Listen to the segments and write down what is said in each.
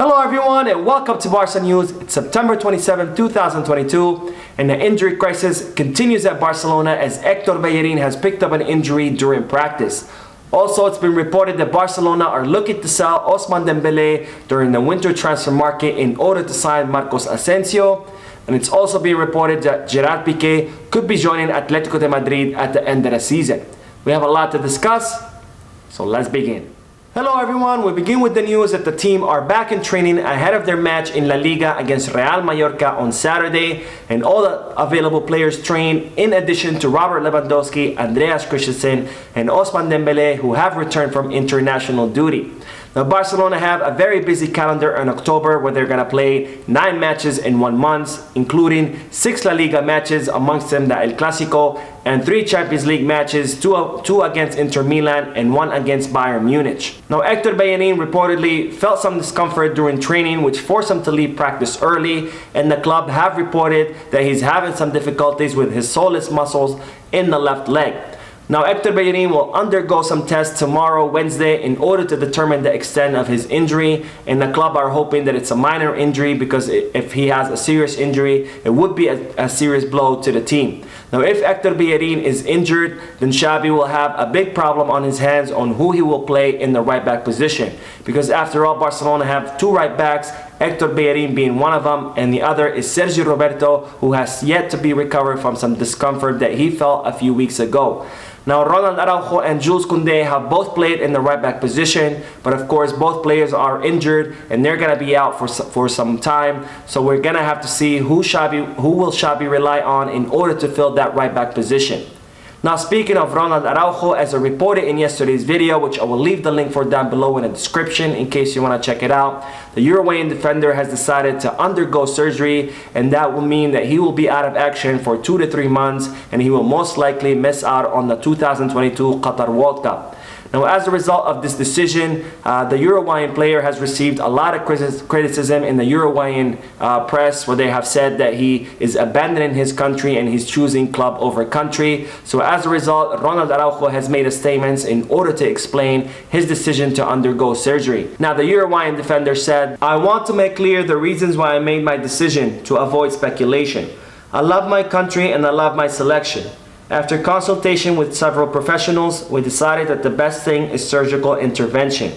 Hello everyone and welcome to Barca News. It's September 27, 2022 and the injury crisis continues at Barcelona as Hector Bellerin has picked up an injury during practice. Also, it's been reported that Barcelona are looking to sell Ousmane Dembele during the winter transfer market in order to sign Marcos Asensio. And it's also being reported that Gerard Pique could be joining Atletico Madrid at the end of the season. We have a lot to discuss, so let's begin. Hello everyone, we begin with the news that the team are back in training ahead of their match in La Liga against Real Mallorca on Saturday, and all the available players train in addition to Robert Lewandowski, Andreas Christensen and Ousmane Dembele, who have returned from international duty. Now Barcelona have a very busy calendar in October where they're going to play 9 matches in 1 month, including 6 La Liga matches, amongst them the El Clasico, and 3 Champions League matches, 2 against Inter Milan and 1 against Bayern Munich. Now Hector Bellerin reportedly felt some discomfort during training which forced him to leave practice early, and the club have reported that he's having some difficulties with his soleus muscles in the left leg. Now Hector Bellerin will undergo some tests tomorrow, Wednesday, in order to determine the extent of his injury, and the club are hoping that it's a minor injury because if he has a serious injury, it would be a serious blow to the team. Now if Hector Bellerin is injured, then Xavi will have a big problem on his hands on who he will play in the right back position, because after all Barcelona have 2 right backs, Hector Bellerin being one of them, and the other is Sergio Roberto, who has yet to be recovered from some discomfort that he felt a few weeks ago. Now Ronald Araujo and Jules Koundé have both played in the right back position, but of course both players are injured and they're going to be out for some time. So we're going to have to see who will Xavi rely on in order to fill that right back position. Now speaking of Ronald Araujo, as I reported in yesterday's video, which I will leave the link for down below in the description in case you want to check it out, the Uruguayan defender has decided to undergo surgery, and that will mean that he will be out of action for 2 to 3 months, and he will most likely miss out on the 2022 Qatar World Cup. Now as a result of this decision, the Uruguayan player has received a lot of criticism in the Uruguayan press, where they have said that he is abandoning his country and he's choosing club over country. So as a result, Ronald Araujo has made a statement in order to explain his decision to undergo surgery. Now the Uruguayan defender said, "I want to make clear the reasons why I made my decision to avoid speculation. I love my country and I love my selection. After consultation with several professionals, we decided that the best thing is surgical intervention.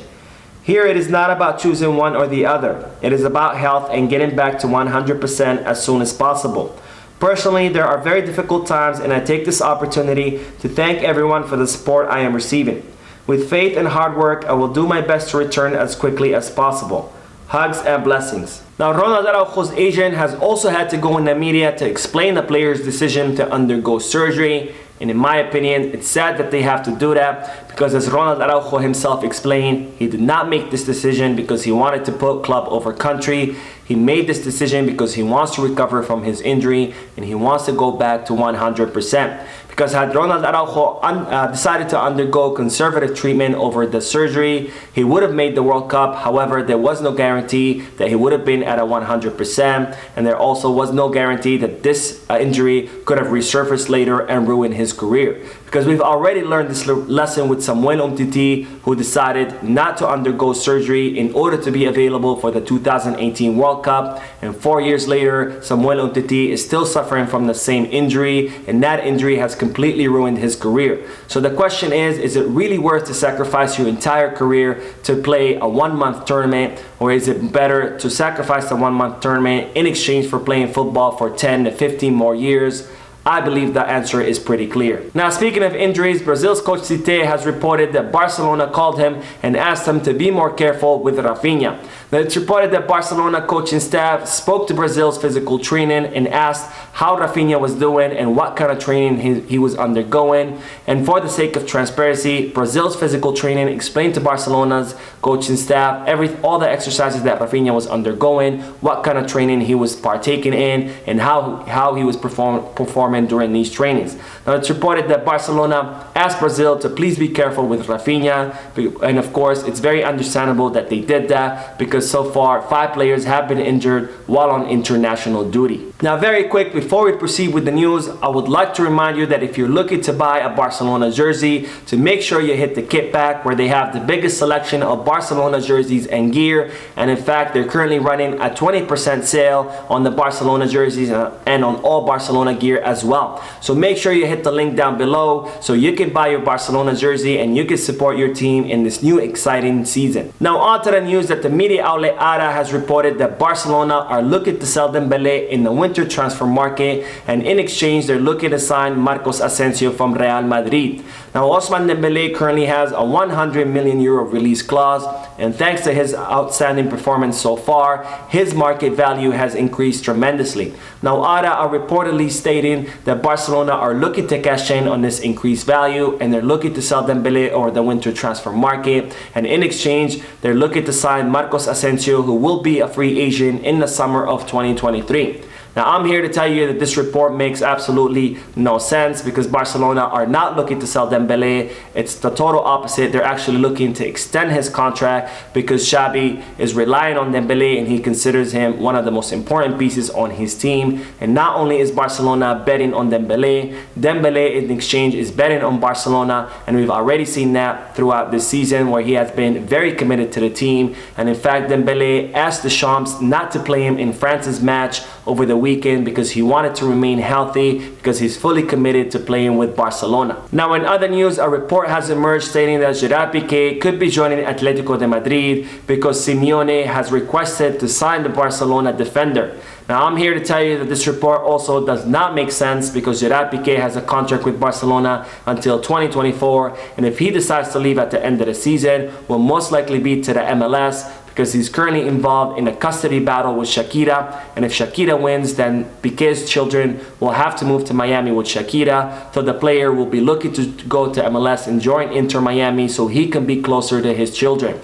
Here it is not about choosing one or the other. It is about health and getting back to 100% as soon as possible. Personally, there are very difficult times, and I take this opportunity to thank everyone for the support I am receiving. With faith and hard work, I will do my best to return as quickly as possible. Hugs and blessings." Now Ronald Araujo's agent has also had to go in the media to explain the player's decision to undergo surgery, and in my opinion it's sad that they have to do that, because as Ronald Araujo himself explained, he did not make this decision because he wanted to put club over country. He made this decision because he wants to recover from his injury and he wants to go back to 100%. Because had Ronald Araujo decided to undergo conservative treatment over the surgery, he would have made the World Cup. However, there was no guarantee that he would have been at a 100%, and there also was no guarantee that this injury could have resurfaced later and ruined his career. Because we've already learned this lesson with Samuel Umtiti, who decided not to undergo surgery in order to be available for the 2018 World Cup, and 4 years later Samuel Umtiti is still suffering from the same injury, and that injury has completely ruined his career. So the question is it really worth to sacrifice your entire career to play a 1-month tournament, or is it better to sacrifice the 1-month tournament in exchange for playing football for 10 to 15 more years? I believe the answer is pretty clear. Now speaking of injuries, Brazil's coach Tite has reported that Barcelona called him and asked him to be more careful with Rafinha. Now it's reported that Barcelona coaching staff spoke to Brazil's physical training and asked how Rafinha was doing and what kind of training he was undergoing. And for the sake of transparency, Brazil's physical training explained to Barcelona's coaching staff all the exercises that Rafinha was undergoing, what kind of training he was partaking in, and how he was performing during these trainings. Now it's reported that Barcelona asked Brazil to please be careful with Rafinha, and of course it's very understandable that they did that, because because so far 5 players have been injured while on international duty. Now very quick, before we proceed with the news, I would like to remind you that if you're looking to buy a Barcelona jersey, to make sure you hit the kit pack where they have the biggest selection of Barcelona jerseys and gear, and in fact they're currently running a 20% sale on the Barcelona jerseys and on all Barcelona gear as well. So make sure you hit the link down below so you can buy your Barcelona jersey and you can support your team in this new exciting season. Now on to the news that the media outlet ARA has reported that Barcelona are looking to sell Dembele in the winter transfer market, and in exchange they're looking to sign Marcos Asensio from Real Madrid. Now Ousmane Dembele currently has a 100 million euro release clause, and thanks to his outstanding performance so far, his market value has increased tremendously. Now ARA are reportedly stating that Barcelona are looking to cash in on this increased value, and they're looking to sell Dembele over the winter transfer market, and in exchange they're looking to sign Marcos Asensio, who will be a free agent in the summer of 2023. Now I'm here to tell you that this report makes absolutely no sense, because Barcelona are not looking to sell Dembele. It's the total opposite. They're actually looking to extend his contract because Xavi is relying on Dembele and he considers him one of the most important pieces on his team. And not only is Barcelona betting on Dembele, Dembele in exchange is betting on Barcelona, and we've already seen that throughout this season where he has been very committed to the team. And in fact Dembele asked the Champs not to play him in France's match over the weekend because he wanted to remain healthy, because he's fully committed to playing with Barcelona. Now in other news, a report has emerged stating that Gerard Pique could be joining Atletico Madrid because Simeone has requested to sign the Barcelona defender. Now I'm here to tell you that this report also does not make sense, because Gerard Pique has a contract with Barcelona until 2024, and if he decides to leave at the end of the season, will most likely be to the MLS, because he's currently involved in a custody battle with Shakira, and if Shakira wins, then Pique's children will have to move to Miami with Shakira, so the player will be looking to go to MLS and join Inter Miami so he can be closer to his children.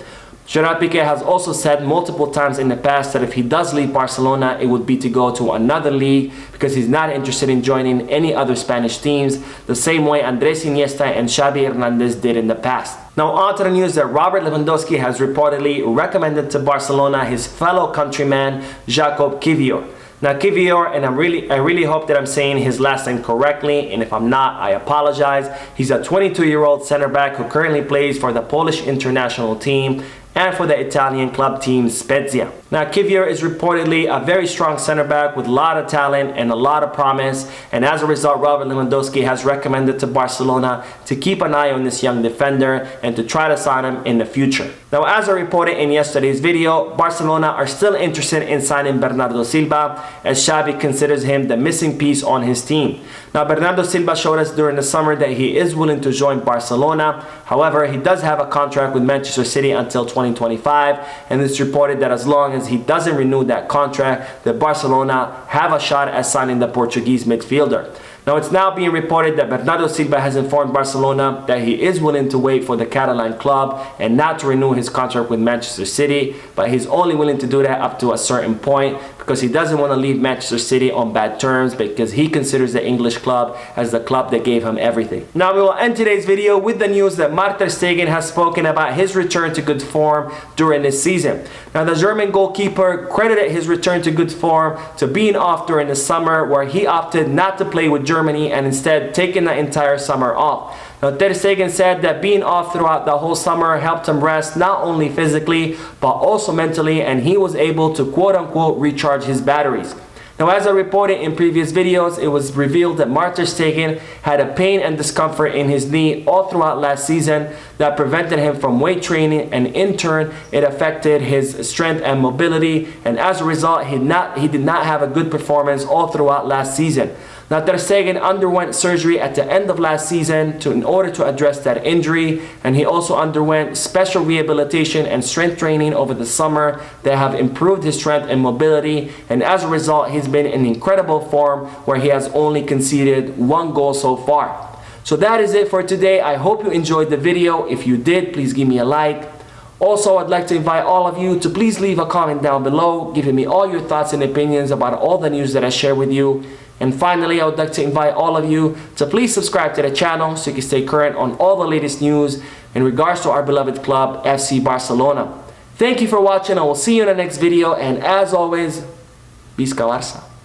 Gerard Pique has also said multiple times in the past that if he does leave Barcelona, it would be to go to another league, because he's not interested in joining any other Spanish teams, the same way Andres Iniesta and Xavi Hernandez did in the past. Now on to the news that Robert Lewandowski has reportedly recommended to Barcelona his fellow countryman Jakub Kiwior. Now Kiwior, and I really hope that I'm saying his last name correctly, and if I'm not, I apologize. He's a 22-year-old center back who currently plays for the Polish international team and for the Italian club team Spezia. Now Kiwior is reportedly a very strong center back with a lot of talent and a lot of promise, and as a result Robert Lewandowski has recommended to Barcelona to keep an eye on this young defender and to try to sign him in the future. Now as I reported in yesterday's video, Barcelona are still interested in signing Bernardo Silva, as Xavi considers him the missing piece on his team. Now Bernardo Silva showed us during the summer that he is willing to join Barcelona. However, he does have a contract with Manchester City until 2025, and it's reported that as long as he doesn't renew that contract, that Barcelona have a shot at signing the Portuguese midfielder. Now it's now being reported that Bernardo Silva has informed Barcelona that he is willing to wait for the Catalan club and not to renew his contract with Manchester City, but he's only willing to do that up to a certain point, because he doesn't want to leave Manchester City on bad terms, because he considers the English club as the club that gave him everything. Now we will end today's video with the news that Ter Stegen has spoken about his return to good form during this season. Now the German goalkeeper credited his return to good form to being off during the summer, where he opted not to play with Germany and instead taking the entire summer off. Now Ter Stegen said that being off throughout the whole summer helped him rest not only physically but also mentally, and he was able to quote-unquote recharge his batteries. Now as I reported in previous videos, it was revealed that Ter Stegen had a pain and discomfort in his knee all throughout last season that prevented him from weight training, and in turn it affected his strength and mobility, and as a result he did not have a good performance all throughout last season. Now Ter Stegen underwent surgery at the end of last season in order to address that injury, and he also underwent special rehabilitation and strength training over the summer that have improved his strength and mobility, and as a result he's been in incredible form, where he has only conceded 1 goal so far. So that is it for today. I hope you enjoyed the video. If you did, please give me a like. Also, I'd like to invite all of you to please leave a comment down below, giving me all your thoughts and opinions about all the news that I share with you. And finally, I would like to invite all of you to please subscribe to the channel so you can stay current on all the latest news in regards to our beloved club, FC Barcelona. Thank you for watching, and we'll see you in the next video. And as always, Visca Barça.